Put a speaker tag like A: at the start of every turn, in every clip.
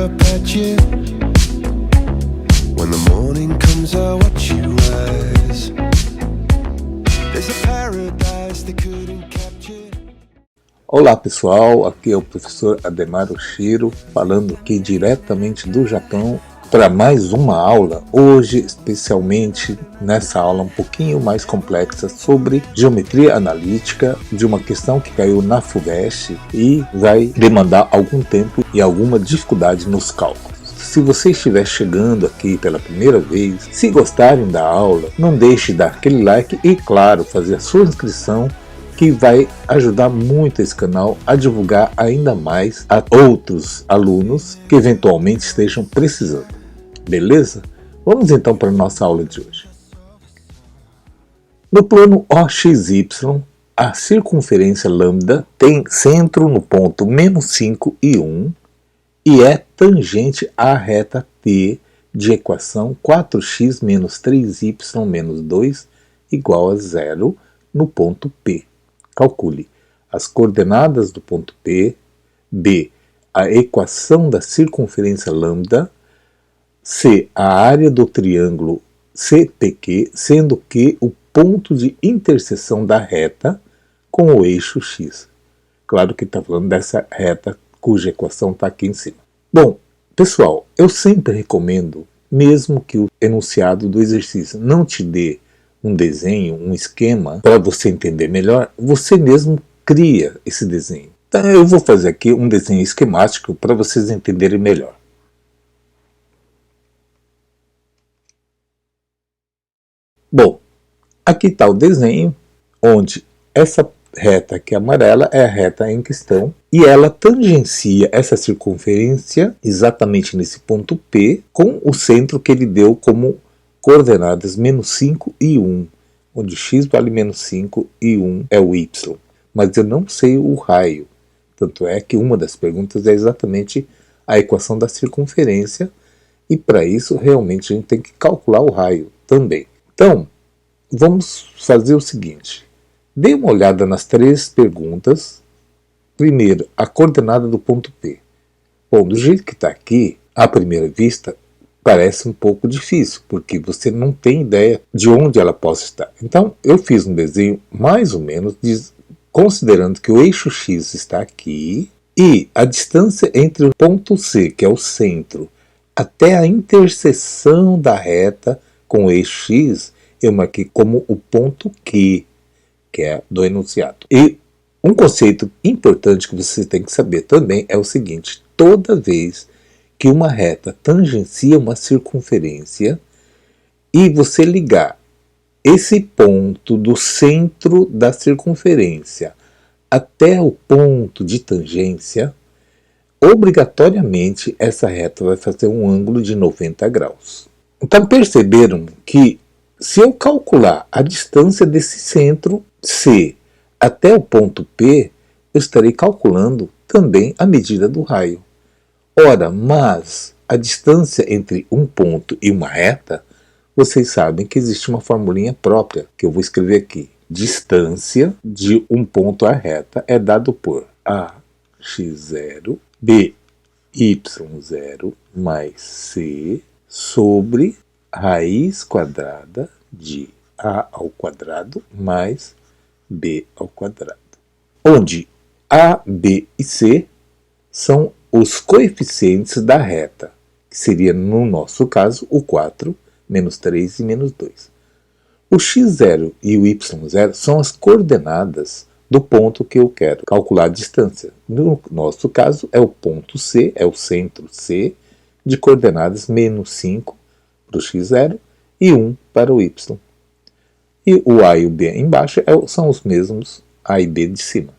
A: up at you. When the morning comes, I watch you rise. There's a paradise they couldn't capture.
B: Olá pessoal, aqui é o professor Ademar Oshiro, falando aqui diretamente do Japão para mais uma aula, hoje especialmente nessa aula um pouquinho mais complexa sobre geometria analítica de uma questão que caiu na FUVEST e vai demandar algum tempo e alguma dificuldade nos cálculos. Se você estiver chegando aqui pela primeira vez, se gostarem da aula, não deixe de dar aquele like e, claro, fazer a sua inscrição, que vai ajudar muito esse canal a divulgar ainda mais a outros alunos que eventualmente estejam precisando. Beleza? Vamos então para a nossa aula de hoje. No plano OXY, a circunferência lambda tem centro no ponto -5 e 1 e é tangente à reta P de equação 4x menos 3y menos 2 igual a 0 no ponto P. Calcule as coordenadas do ponto P, B, a equação da circunferência lambda, C, a área do triângulo CPQ, sendo que o ponto de interseção da reta com o eixo X. Claro que está falando dessa reta cuja equação está aqui em cima. Bom, pessoal, eu sempre recomendo, mesmo que o enunciado do exercício não te dê um desenho, um esquema, para você entender melhor, você mesmo cria esse desenho. Então eu vou fazer aqui um desenho esquemático para vocês entenderem melhor. Bom, aqui está o desenho, onde essa reta aqui amarela é a reta em questão, e ela tangencia essa circunferência exatamente nesse ponto P, com o centro que ele deu como coordenadas -5 e 1, onde x vale -5 e 1 é o y. Mas eu não sei o raio, tanto é que uma das perguntas é exatamente a equação da circunferência, e para isso realmente a gente tem que calcular o raio também. Então, vamos fazer o seguinte. Dê uma olhada nas três perguntas. Primeiro, a coordenada do ponto P. Bom, do jeito que está aqui, à primeira vista, parece um pouco difícil, porque você não tem ideia de onde ela possa estar. Então, eu fiz um desenho mais ou menos considerando que o eixo X está aqui e a distância entre o ponto C, que é o centro, até a interseção da reta com o eixo X, eu marquei como o ponto Q, que é do enunciado. E um conceito importante que você tem que saber também é o seguinte: toda vez que uma reta tangencia uma circunferência e você ligar esse ponto do centro da circunferência até o ponto de tangência, obrigatoriamente essa reta vai fazer um ângulo de 90 graus. Então perceberam que se eu calcular a distância desse centro C até o ponto P, eu estarei calculando também a medida do raio. Ora, mas a distância entre um ponto e uma reta, vocês sabem que existe uma formulinha própria, que eu vou escrever aqui. Distância de um ponto à reta é dado por AX0, BY0 mais C sobre raiz quadrada de A ao quadrado mais B ao quadrado. Onde A, B e C são os coeficientes da reta, que seria, no nosso caso, o 4, menos 3 e menos 2. O x0 e o y0 são as coordenadas do ponto que eu quero calcular a distância. No nosso caso, é o ponto C, é o centro C, de coordenadas -5 para o x0 e 1 para o y. E o A e o B embaixo são os mesmos A e B de cima.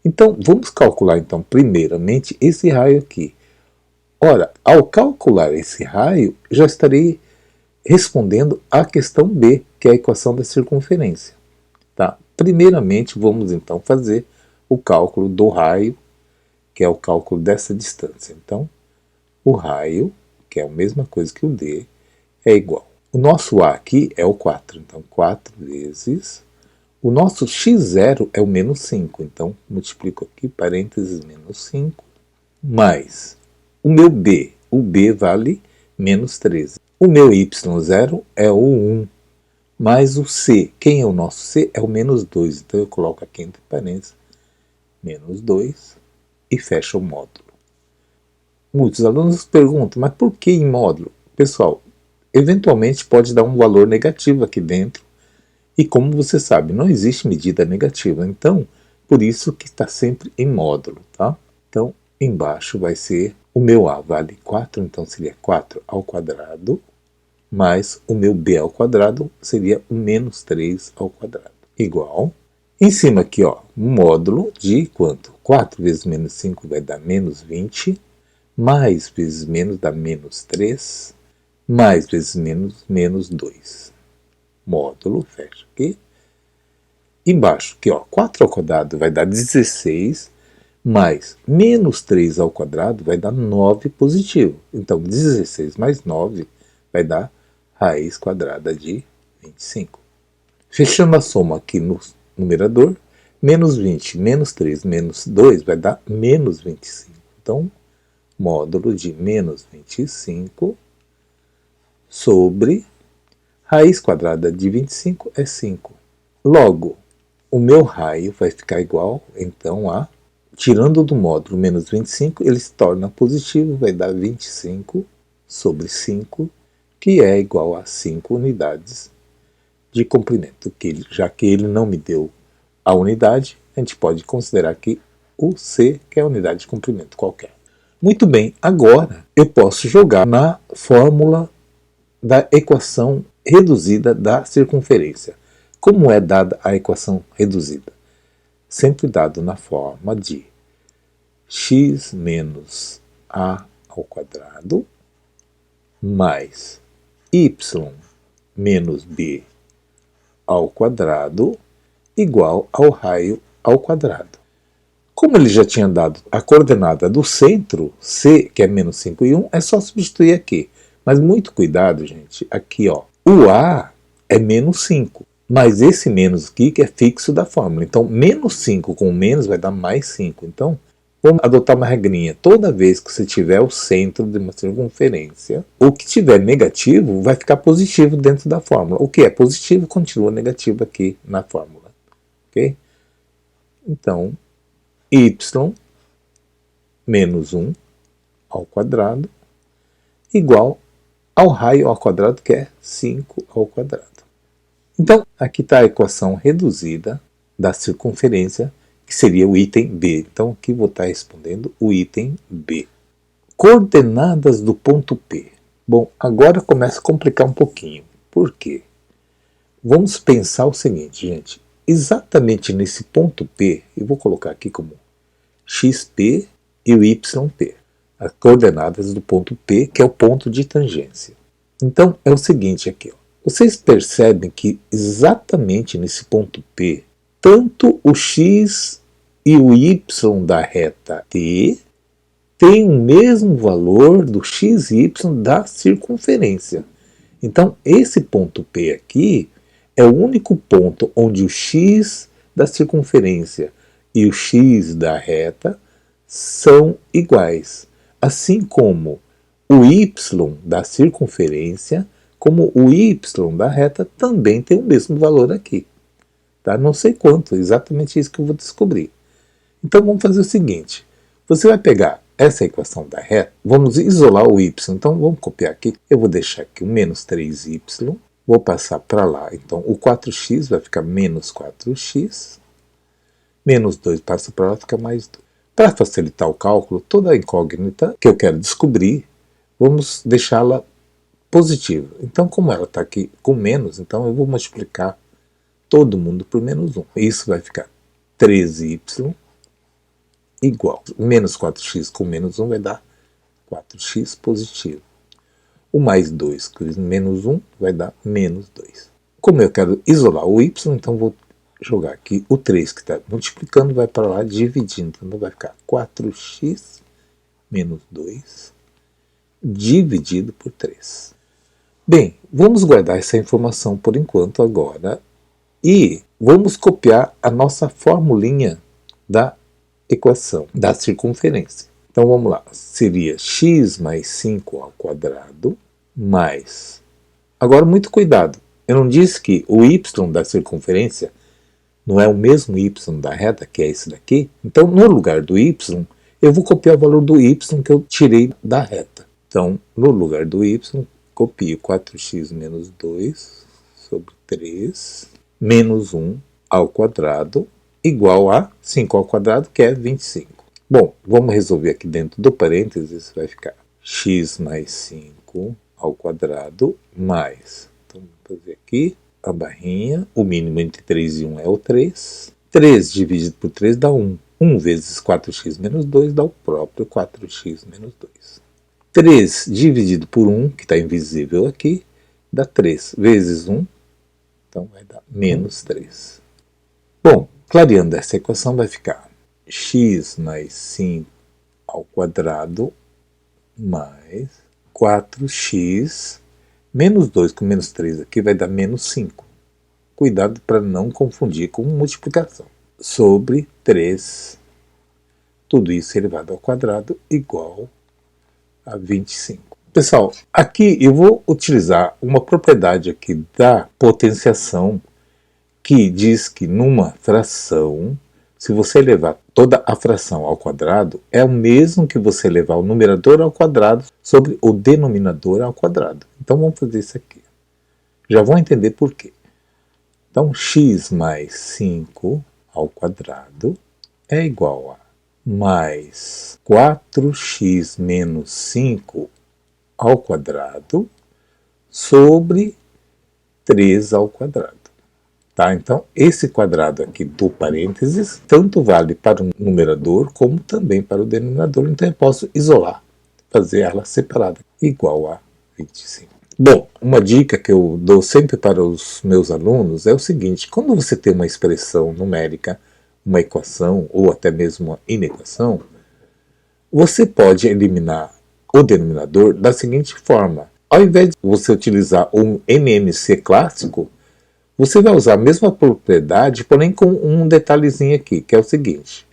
B: Então, vamos calcular então primeiramente esse raio aqui. Ora, ao calcular esse raio, já estarei respondendo à questão B, que é a equação da circunferência. Tá? Primeiramente, vamos então fazer o cálculo do raio, que é o cálculo dessa distância. Então, o raio, que é a mesma coisa que o D, é igual. O nosso A aqui é o 4, então 4 vezes. O nosso x0 é o -5, então multiplico aqui, parênteses, -5, mais o meu b. O b vale menos 13. O meu y0 é o 1. Mais o c. Quem é o nosso c? É o menos 2. Então eu coloco aqui entre parênteses menos 2 e fecho o módulo. Muitos alunos perguntam, mas por que em módulo? Pessoal, eventualmente pode dar um valor negativo aqui dentro. E como você sabe, não existe medida negativa. Então, por isso que está sempre em módulo, tá? Então, embaixo vai ser, o meu a vale 4, então seria 4 ao quadrado, mais o meu b ao quadrado seria o menos 3 ao quadrado, igual. Em cima aqui, ó, módulo de quanto? 4 vezes menos 5 vai dar menos 20, mais vezes menos dá menos 3, mais vezes menos, menos 2. Módulo, fecha aqui. Embaixo, aqui, ó, 4 ao quadrado vai dar 16, mais menos 3 ao quadrado vai dar 9 positivo. Então, 16 mais 9 vai dar raiz quadrada de 25. Fechando a soma aqui no numerador, menos 20, menos 3, menos 2 vai dar menos 25. Então, módulo de menos 25 sobre raiz quadrada de 25 é 5. Logo, o meu raio vai ficar igual, então, a... Tirando do módulo menos 25, ele se torna positivo, vai dar 25 sobre 5, que é igual a 5 unidades de comprimento. Já que ele não me deu a unidade, a gente pode considerar aqui o C, que é a unidade de comprimento qualquer. Muito bem, agora eu posso jogar na fórmula da equação reduzida da circunferência. Como é dada a equação reduzida? Sempre dado na forma de x menos a ao quadrado mais y menos b ao quadrado igual ao raio ao quadrado. Como ele já tinha dado a coordenada do centro, c, que é menos 5 e 1, é só substituir aqui. Mas muito cuidado, gente. Aqui, ó, o a é menos 5. Mas esse menos aqui que é fixo da fórmula. Então, menos 5 com menos vai dar mais 5. Então, vamos adotar uma regrinha. Toda vez que você tiver o centro de uma circunferência, o que tiver negativo vai ficar positivo dentro da fórmula. O que é positivo continua negativo aqui na fórmula. Ok? Então, y menos 1 ao quadrado igual ao raio ao quadrado, que é 5 ao quadrado. Então, aqui está a equação reduzida da circunferência, que seria o item B. Então, aqui vou estar respondendo o item B. Coordenadas do ponto P. Bom, agora começa a complicar um pouquinho. Por quê? Vamos pensar o seguinte, gente. Exatamente nesse ponto P, eu vou colocar aqui como XP e o YP. As coordenadas do ponto P, que é o ponto de tangência. Então, é o seguinte aqui, ó. Vocês percebem que exatamente nesse ponto P, tanto o x e o y da reta T têm o mesmo valor do x e y da circunferência. Então, esse ponto P aqui é o único ponto onde o x da circunferência e o x da reta são iguais. Assim como o y da circunferência, como o y da reta também tem o mesmo valor aqui. Tá? Não sei quanto, exatamente isso que eu vou descobrir. Então vamos fazer o seguinte, você vai pegar essa equação da reta, vamos isolar o y, então vamos copiar aqui, eu vou deixar aqui o menos 3y, vou passar para lá, então o 4x vai ficar menos 4x, menos 2 passa para lá, fica mais 2. Para facilitar o cálculo, toda a incógnita que eu quero descobrir, vamos deixá-la positiva. Então, como ela está aqui com menos, então eu vou multiplicar todo mundo por menos 1. Isso vai ficar 13y igual. Menos 4x com menos 1 vai dar 4x positivo. O mais 2 com menos 1 vai dar menos 2. Como eu quero isolar o y, então vou jogar aqui o 3 que está multiplicando, vai para lá dividindo. Então vai ficar 4x menos 2 dividido por 3. Bem, vamos guardar essa informação por enquanto agora e vamos copiar a nossa formulinha da equação da circunferência. Então vamos lá, seria x mais 5 ao quadrado mais... Agora muito cuidado, eu não disse que o y da circunferência não é o mesmo y da reta, que é esse daqui? Então no lugar do y, eu vou copiar o valor do y que eu tirei da reta. Então no lugar do y, copio 4x menos 2 sobre 3 menos 1 ao quadrado igual a 5 ao quadrado, que é 25. Bom, vamos resolver aqui dentro do parênteses, vai ficar x mais 5 ao quadrado mais, então vamos fazer aqui a barrinha, o mínimo entre 3 e 1 é o 3. 3 dividido por 3 dá 1. 1 vezes 4x menos 2 dá o próprio 4x menos 2. 3 dividido por 1, que está invisível aqui, dá 3 vezes 1, então vai dar menos 3. Bom, clareando essa equação vai ficar x mais 5 ao quadrado mais 4x menos 2 com menos 3 aqui vai dar menos 5. Cuidado para não confundir com multiplicação. Sobre 3, tudo isso elevado ao quadrado igual a 25. Pessoal, aqui eu vou utilizar uma propriedade aqui da potenciação que diz que numa fração, se você levar toda a fração ao quadrado, é o mesmo que você levar o numerador ao quadrado sobre o denominador ao quadrado. Então vamos fazer isso aqui. Já vão entender por quê. Então x mais 5 ao quadrado é igual a mais 4x menos 5 ao quadrado sobre 3 ao quadrado. Tá? Então, esse quadrado aqui do parênteses tanto vale para o numerador como também para o denominador. Então, eu posso isolar, fazer ela separada, igual a 25. Bom, uma dica que eu dou sempre para os meus alunos é o seguinte: quando você tem uma expressão numérica, uma equação ou até mesmo uma inequação, você pode eliminar o denominador da seguinte forma. Ao invés de você utilizar um MMC clássico, você vai usar a mesma propriedade, porém com um detalhezinho aqui, que é o seguinte.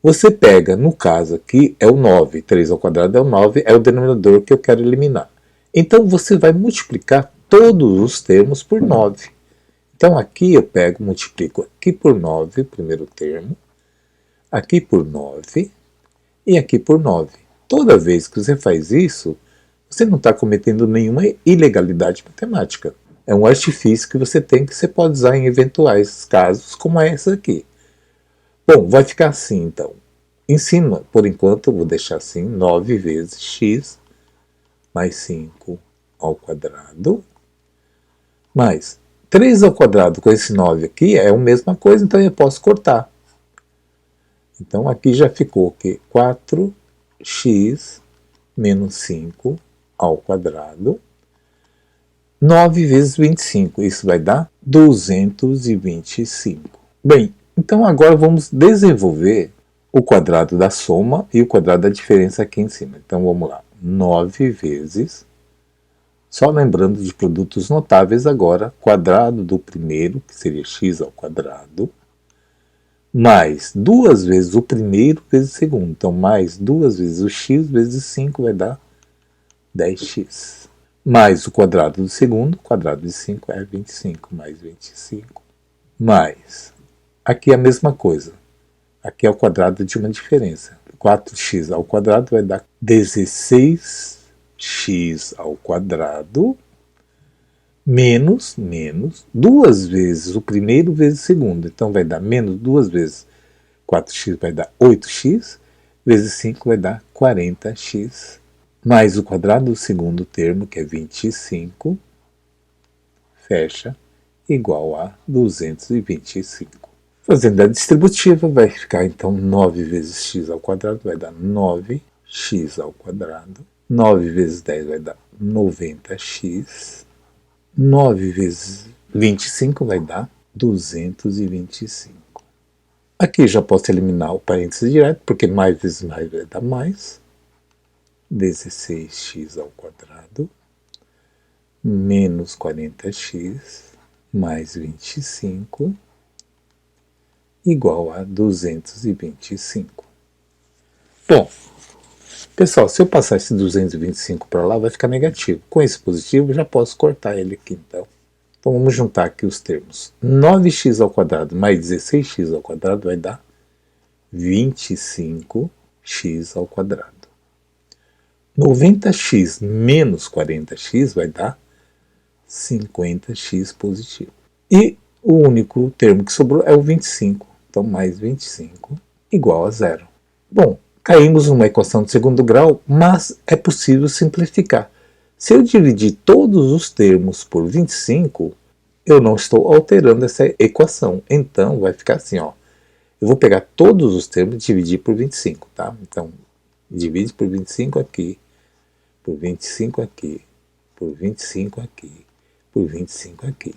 B: Você pega, no caso aqui, é o 9, 3 ao quadrado é o 9, é o denominador que eu quero eliminar. Então você vai multiplicar todos os termos por 9. Então aqui eu pego, multiplico aqui por 9, o primeiro termo, aqui por 9 e aqui por 9. Toda vez que você faz isso, você não está cometendo nenhuma ilegalidade matemática. É um artifício que você tem que você pode usar em eventuais casos como essa aqui. Bom, vai ficar assim então. Em cima, por enquanto, eu vou deixar assim, 9 vezes x mais 5 ao quadrado, mais 3 ao quadrado com esse 9 aqui é a mesma coisa, então eu posso cortar. Então aqui já ficou que 4x menos 5 ao quadrado, 9 vezes 25, isso vai dar 225. Bem, então agora vamos desenvolver o quadrado da soma e o quadrado da diferença aqui em cima. Então vamos lá, 9 vezes, só lembrando de produtos notáveis agora, quadrado do primeiro, que seria x ao quadrado, mais 2 vezes o primeiro vezes o segundo. Então mais 2 vezes o x vezes 5 vai dar 10x. Mais o quadrado do segundo, quadrado de 5 é 25, mais 25. Mais, aqui é a mesma coisa. Aqui é o quadrado de uma diferença. 4x ao quadrado vai dar 16x ao quadrado, menos 2 vezes o primeiro vezes o segundo. Então vai dar menos 2 vezes 4x vai dar 8x, vezes 5 vai dar 40x. Mais o quadrado do segundo termo, que é 25, fecha, igual a 225. Fazendo a distributiva, vai ficar então 9 vezes x ao quadrado, vai dar 9x ao quadrado. 9 vezes 10 vai dar 90x. 9 vezes 25 vai dar 225. Aqui já posso eliminar o parênteses direto, porque mais vezes mais vai dar mais. 16x ao quadrado, menos 40x, mais 25, igual a 225. Bom, pessoal, se eu passar esse 225 para lá, vai ficar negativo. Com esse positivo, eu já posso cortar ele aqui, então. Então vamos juntar aqui os termos. 9x ao quadrado mais 16x ao quadrado vai dar 25x ao quadrado. 90x menos 40x vai dar 50x positivo. E o único termo que sobrou é o 25. Então mais 25 igual a zero. Bom, caímos numa equação de segundo grau, mas é possível simplificar. Se eu dividir todos os termos por 25, eu não estou alterando essa equação. Então, vai ficar assim, ó. Eu vou pegar todos os termos e dividir por 25, tá? Então, divide por 25 aqui, por 25 aqui, por 25 aqui, por 25 aqui.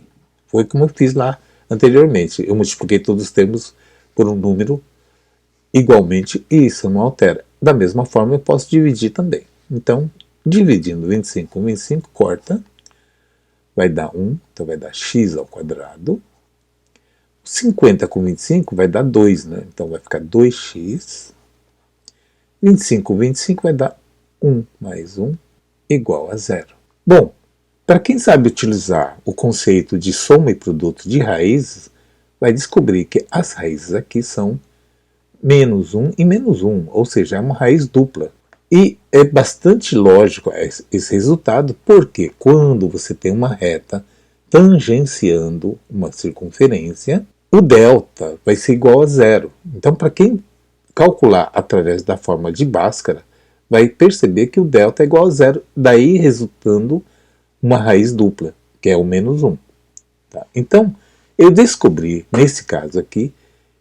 B: Foi como eu fiz lá anteriormente. Eu multipliquei todos os termos por um número igualmente e isso não altera. Da mesma forma, eu posso dividir também. Então, dividindo 25 com 25, corta. Vai dar 1, então vai dar x ao quadrado. 50 com 25 vai dar 2, né? Então vai ficar 2x. 25 com 25 vai dar 1 mais 1 igual a 0. Bom, para quem sabe utilizar o conceito de soma e produto de raízes, vai descobrir que as raízes aqui são menos 1 e menos 1, ou seja, é uma raiz dupla. E é bastante lógico esse resultado, porque quando você tem uma reta tangenciando uma circunferência, o delta vai ser igual a zero. Então, para quem calcular através da forma de Bhaskara, vai perceber que o delta é igual a zero, daí resultando uma raiz dupla, que é o menos 1. Tá? Então, eu descobri, nesse caso aqui,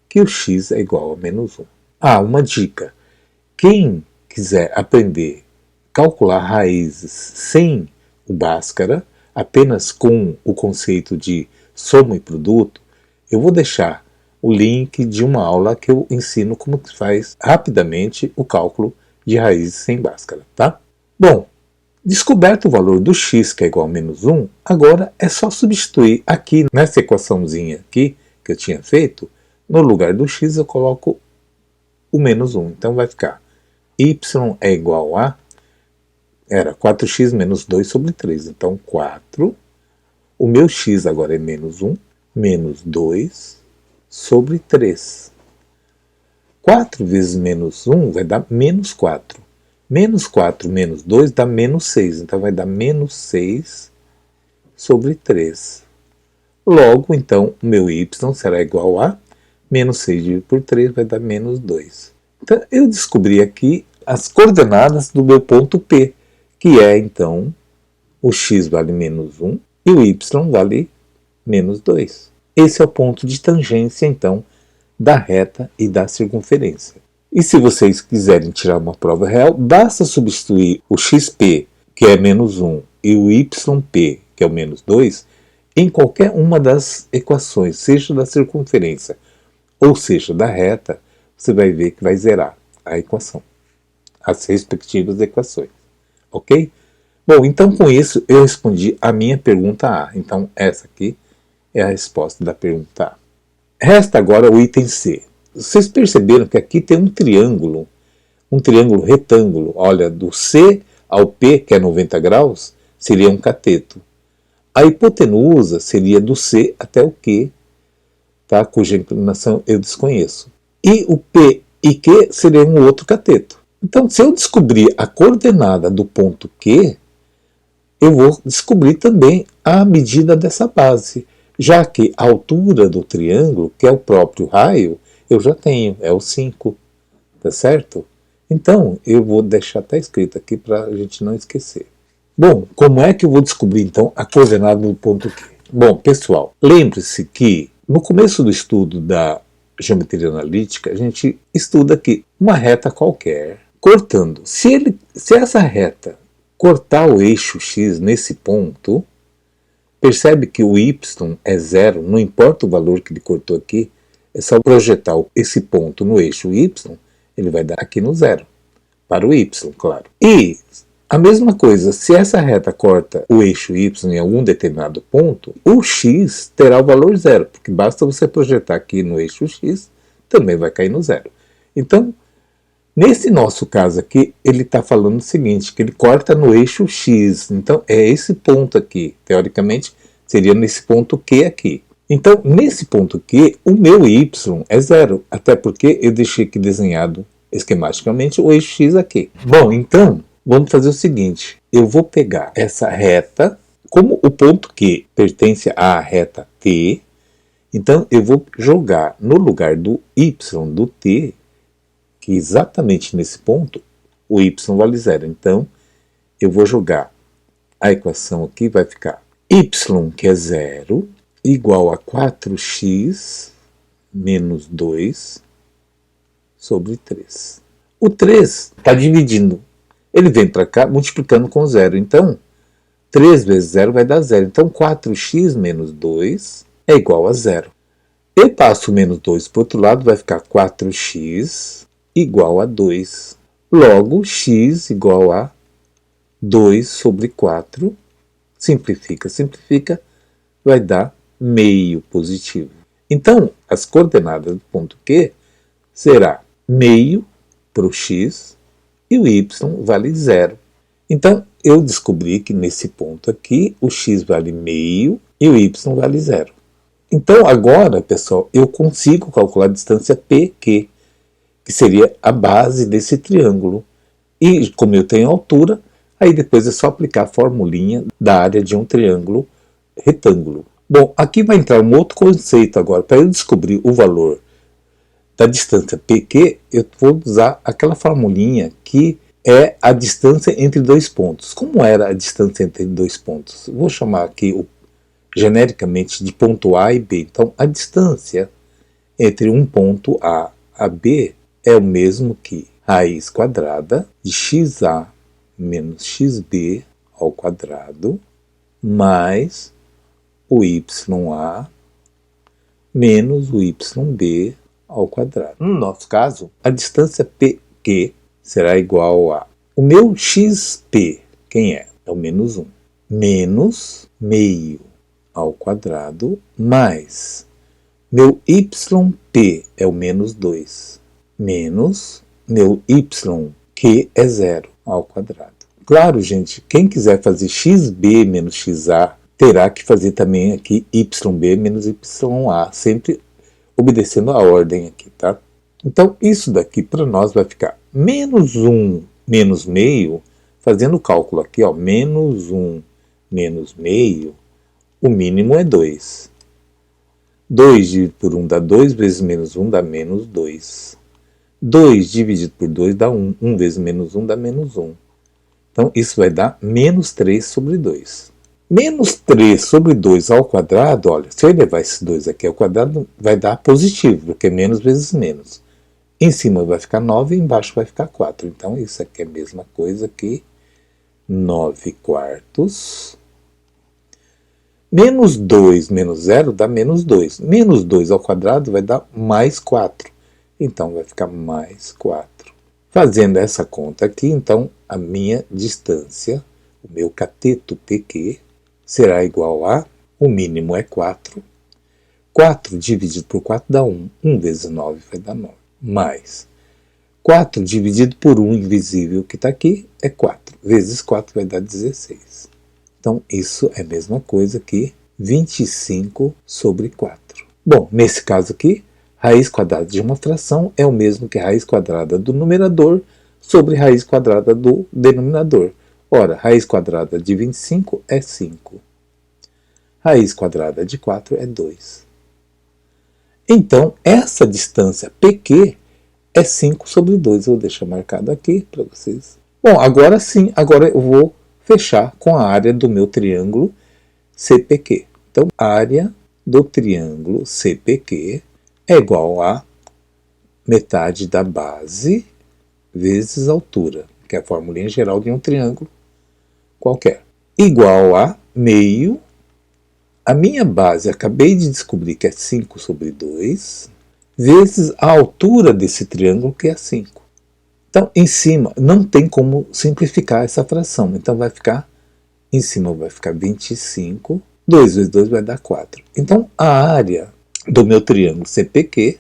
B: que o x é igual a menos 1. Ah, uma dica. Quem quiser aprender a calcular raízes sem o Bhaskara, apenas com o conceito de soma e produto, eu vou deixar o link de uma aula que eu ensino como se faz rapidamente o cálculo de raízes sem Bhaskara, tá? Bom, descoberto o valor do x, que é igual a menos 1, agora é só substituir aqui nessa equaçãozinha aqui que eu tinha feito, no lugar do x eu coloco o menos 1. Então vai ficar y é igual a, era 4x menos 2 sobre 3. Então 4, o meu x agora é menos 1, menos 2 sobre 3. 4 vezes menos 1 vai dar menos 4. Menos 4 menos 2 dá menos 6. Então vai dar menos 6 sobre 3. Logo, então, o meu y será igual a menos 6 dividido por 3 vai dar menos 2. Então, eu descobri aqui as coordenadas do meu ponto P, que é, então, o x vale menos 1 e o y vale menos 2. Esse é o ponto de tangência, então, da reta e da circunferência. E se vocês quiserem tirar uma prova real, basta substituir o xp, que é menos 1, e o yp, que é o menos 2, em qualquer uma das equações, seja da circunferência ou seja da reta, você vai ver que vai zerar a equação, as respectivas equações. Ok? Bom, então com isso eu respondi a minha pergunta A. Então essa aqui é a resposta da pergunta A. Resta agora o item C. Vocês perceberam que aqui tem um triângulo retângulo. Olha, do C ao P, que é 90 graus, seria um cateto. A hipotenusa seria do C até o Q, tá? Cuja inclinação eu desconheço. E o P e Q seria um outro cateto. Então, se eu descobrir a coordenada do ponto Q, eu vou descobrir também a medida dessa base, já que a altura do triângulo, que é o próprio raio, eu já tenho, é o 5, tá certo? Então, eu vou deixar até escrito aqui para a gente não esquecer. Bom, como é que eu vou descobrir, então, a coordenada do ponto Q? Bom, pessoal, lembre-se que no começo do estudo da geometria analítica, a gente estuda aqui uma reta qualquer, cortando. Se essa reta cortar o eixo x nesse ponto, percebe que o y é zero, não importa o valor que ele cortou aqui, é só projetar esse ponto no eixo y, ele vai dar aqui no zero, para o y, claro. E a mesma coisa, se essa reta corta o eixo y em algum determinado ponto, o x terá o valor zero, porque basta você projetar aqui no eixo x, também vai cair no zero. Então, Nesse nosso caso aqui, ele está falando o seguinte, que ele corta no eixo X. Então, é esse ponto aqui. Teoricamente, seria nesse ponto Q aqui. Então, nesse ponto Q, o meu Y é 0. Até porque eu deixei aqui desenhado esquematicamente o eixo X aqui. Bom, então, vamos fazer o seguinte. Eu vou pegar essa reta, como o ponto Q pertence à reta T, então eu vou jogar no lugar do Y do T, que exatamente nesse ponto, o y vale 0. Então, eu vou jogar a equação aqui, vai ficar y, que é 0, igual a 4x menos 2 sobre 3. O 3 está dividindo. Ele vem para cá multiplicando com 0. Então, 3 vezes 0 vai dar 0. Então, 4x menos 2 é igual a 0. Eu passo o menos 2 para o outro lado, vai ficar 4x igual a 2. Logo, x igual a 2 sobre 4. Simplifica, simplifica, vai dar meio positivo. Então, as coordenadas do ponto Q será meio para o x e o y vale 0. Então, eu descobri que nesse ponto aqui, o x vale meio e o y vale 0. Então, agora, pessoal, eu consigo calcular a distância PQ, que seria a base desse triângulo. E como eu tenho altura, aí depois é só aplicar a formulinha da área de um triângulo retângulo. Bom, aqui vai entrar um outro conceito agora. Para eu descobrir o valor da distância PQ, eu vou usar aquela formulinha que é a distância entre dois pontos. Como era a distância entre dois pontos? Vou chamar aqui genericamente de ponto A e B. Então, a distância entre um ponto A a B é o mesmo que raiz quadrada de xa menos xb ao quadrado mais o ya menos o yb ao quadrado. No nosso caso, a distância PQ será igual a o meu xp, quem é? É o menos 1, menos meio ao quadrado mais meu yp é o menos 2, menos meu y, que é 0, ao quadrado. Claro, gente, quem quiser fazer xb menos xa, terá que fazer também aqui yb menos ya, sempre obedecendo a ordem aqui, tá? Então, isso daqui para nós vai ficar menos 1 menos meio, fazendo o cálculo aqui, ó, menos 1 menos meio, o mínimo é 2. 2 dividido por 1 dá 2, vezes menos 1 dá menos 2. 2 dividido por 2 dá 1. 1 vezes menos 1 dá menos 1. Então, isso vai dar menos 3 sobre 2. Menos 3 sobre 2 ao quadrado, olha, se eu levar esses 2 aqui ao quadrado, vai dar positivo, porque é menos vezes menos. Em cima vai ficar 9 e embaixo vai ficar 4. Então, isso aqui é a mesma coisa que 9 quartos. Menos 2 menos 0 dá menos 2. Menos 2 ao quadrado vai dar mais 4. Então, vai ficar mais 4. Fazendo essa conta aqui, então, a minha distância, o meu cateto PQ, será igual a, o mínimo é 4. 4 dividido por 4 dá 1. 1 vezes 9 vai dar 9. Mais 4 dividido por 1 invisível que está aqui é 4. Vezes 4 vai dar 16. Então, isso é a mesma coisa que 25 sobre 4. Bom, nesse caso aqui, raiz quadrada de uma fração é o mesmo que raiz quadrada do numerador sobre raiz quadrada do denominador. Ora, raiz quadrada de 25 é 5. Raiz quadrada de 4 é 2. Então, essa distância PQ é 5 sobre 2. Eu vou deixar marcado aqui para vocês. Bom, agora sim, agora eu vou fechar com a área do meu triângulo CPQ. Então, área do triângulo CPQ é igual a metade da base vezes altura, que é a formulinha geral de um triângulo qualquer. Igual a meio. A minha base, acabei de descobrir que é 5 sobre 2, vezes a altura desse triângulo, que é 5. Então, em cima, não tem como simplificar essa fração. Então, vai ficar, em cima vai ficar 25. 2 vezes 2 vai dar 4. Então, a área do meu triângulo CPQ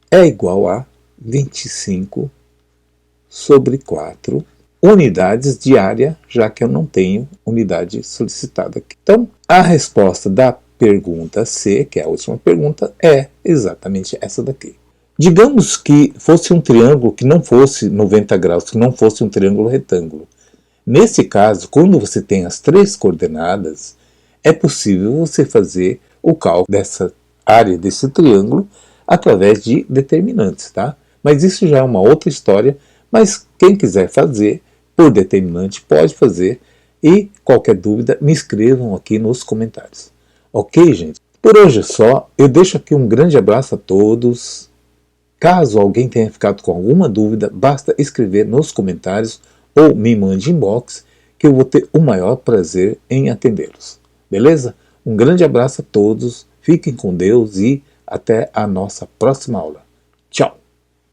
B: é igual a 25 sobre 4 unidades de área, já que eu não tenho unidade solicitada aqui. Então, a resposta da pergunta C, que é a última pergunta, é exatamente essa daqui. Digamos que fosse um triângulo que não fosse 90 graus, que não fosse um triângulo retângulo. Nesse caso, quando você tem as 3 coordenadas, é possível você fazer o cálculo dessa área desse triângulo através de determinantes, tá? Mas isso já é uma outra história, mas quem quiser fazer por determinante pode fazer, e qualquer dúvida me escrevam aqui nos comentários. Ok, gente? Por hoje é só, eu deixo aqui um grande abraço a todos. Caso alguém tenha ficado com alguma dúvida, basta escrever nos comentários ou me mande inbox, que eu vou ter o maior prazer em atendê-los. Beleza? Um grande abraço a todos, fiquem com Deus e até a nossa próxima aula.